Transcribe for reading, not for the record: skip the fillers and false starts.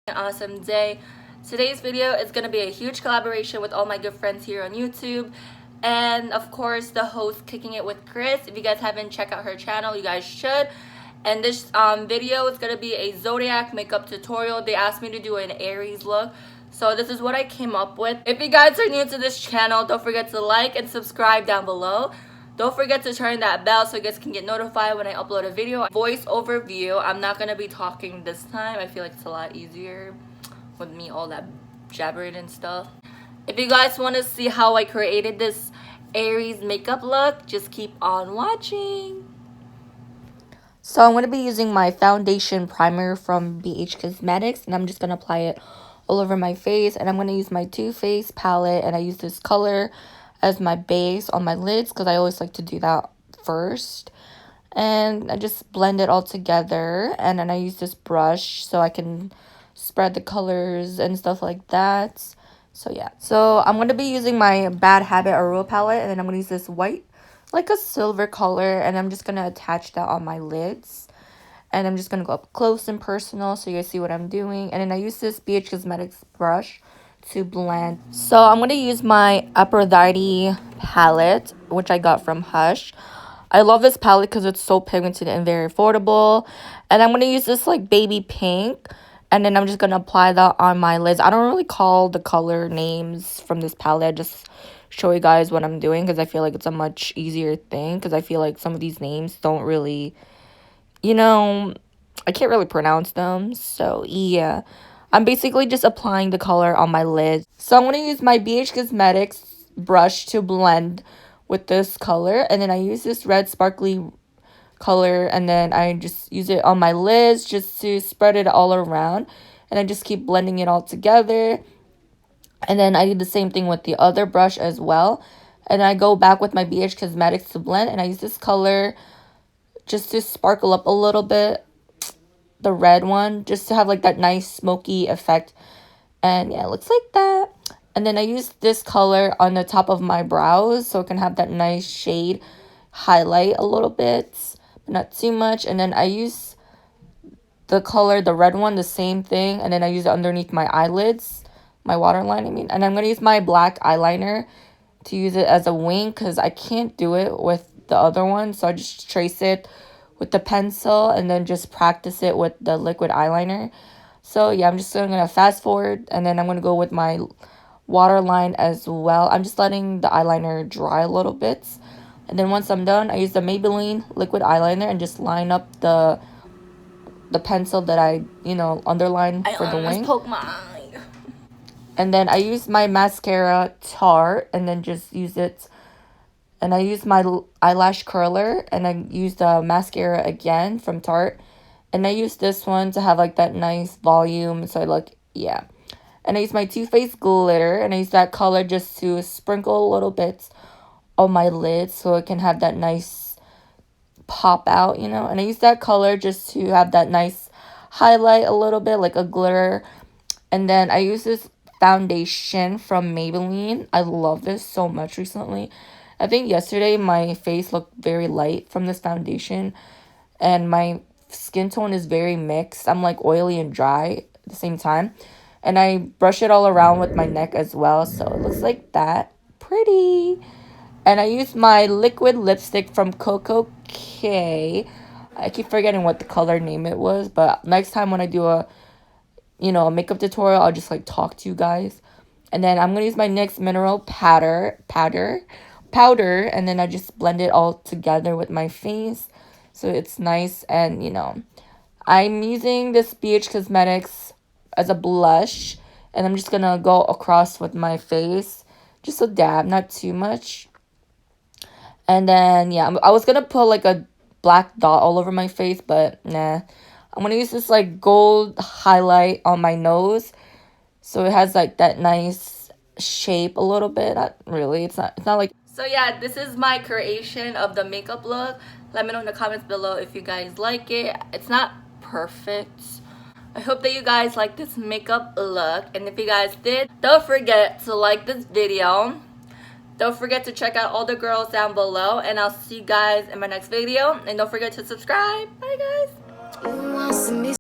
An awesome day. Today's video is going to be a huge collaboration with all my good friends here on YouTube, and of course the host Kicking It with Kris. If you guys haven't checked out her channel, you guys should. And this video is going to be a Zodiac makeup tutorial. They asked me to do an Aries look, so this is what I came up with. If you guys are new to this channel, don't forget to like and subscribe down below. Don't forget to turn that bell so you guys can get notified when I upload a video. Voice overview. I'm not going to be talking this time. I feel like it's a lot easier with me all that jabbering and stuff. If you guys want to see how I created this Aries makeup look, just keep on watching. So I'm going to be using my foundation primer from BH Cosmetics, and I'm just going to apply it all over my face. And I'm going to use my Too Faced palette, and I use this color as my base on my lids because I always like to do that first. And I just blend it all together, and then I use this brush so I can spread the colors and stuff like that. So yeah, so I'm going to be using my Bad Habit Aurora palette, and then I'm going to use this white, like a silver color, and I'm just going to attach that on my lids. And I'm just going to go up close and personal so you guys see what I'm doing. And then I use this BH Cosmetics brush to blend. So I'm going to use my Aphrodite palette, which I got from Hush. I love this palette because it's so pigmented and very affordable. And I'm going to use this like baby pink. And then I'm just going to apply that on my lids. I don't really call the color names from this palette. I just show you guys what I'm doing because I feel like it's a much easier thing. Because I feel like some of these names don't really, you know, I can't really pronounce them. So yeah, I'm basically just applying the color on my lids. So I'm going to use my BH Cosmetics brush to blend with this color. And then I use this red sparkly color, and then I just use it on my lids just to spread it all around. And I just keep blending it all together. And then I do the same thing with the other brush as well. And I go back with my BH Cosmetics to blend. And I use this color just to sparkle up a little bit, the red one, just to have like that nice smoky effect. And yeah, it looks like that. And then I use this color on the top of my brows so it can have that nice shade highlight a little bit, but not too much. And then I use the color, the red one, the same thing, and then I use it underneath my eyelids, my waterline, I mean. And I'm going to use my black eyeliner to use it as a wing because I can't do it with the other one. So I just trace it with the pencil and then just practice it with the liquid eyeliner. So yeah, I'm just going to fast forward, and then I'm going to go with my waterline as well. I'm just letting the eyeliner dry a little bit. And then once I'm done, I use the Maybelline liquid eyeliner and just line up the pencil that I, you know, underline for the wing. Poke my eye. And then I use my mascara Tarte and then just use it. And I use my eyelash curler, and I use the mascara again from Tarte. And I use this one to have like that nice volume. So I look, yeah. And I use my Too Faced glitter, and I use that color just to sprinkle a little bit on my lids so it can have that nice pop out, you know. And I use that color just to have that nice highlight a little bit, like a glitter. And then I use this foundation from Maybelline. I love this so much recently. I think yesterday my face looked very light from this foundation, and my skin tone is very mixed. I'm like oily and dry at the same time. And I brush it all around with my neck as well, so it looks like that. Pretty. And I use my liquid lipstick from Coco K. I keep forgetting what the color name it was, but next time when I do a makeup tutorial, I'll just like talk to you guys. And then I'm going to use my NYX Mineral powder, and then I just blend it all together with my face so it's nice. And you know, I'm using this BH Cosmetics as a blush, and I'm just going to go across with my face, just a dab, not too much. And then, yeah, I was going to put like a black dot all over my face, but nah. I'm going to use this like gold highlight on my nose, so it has like that nice shape a little bit. Not really, it's not like. So yeah, this is my creation of the makeup look. Let me know in the comments below if you guys like it. It's not perfect. I hope that you guys like this makeup look, and if you guys did, don't forget to like this video. Don't forget to check out all the girls down below, and I'll see you guys in my next video. And don't forget to subscribe. Bye guys. You want some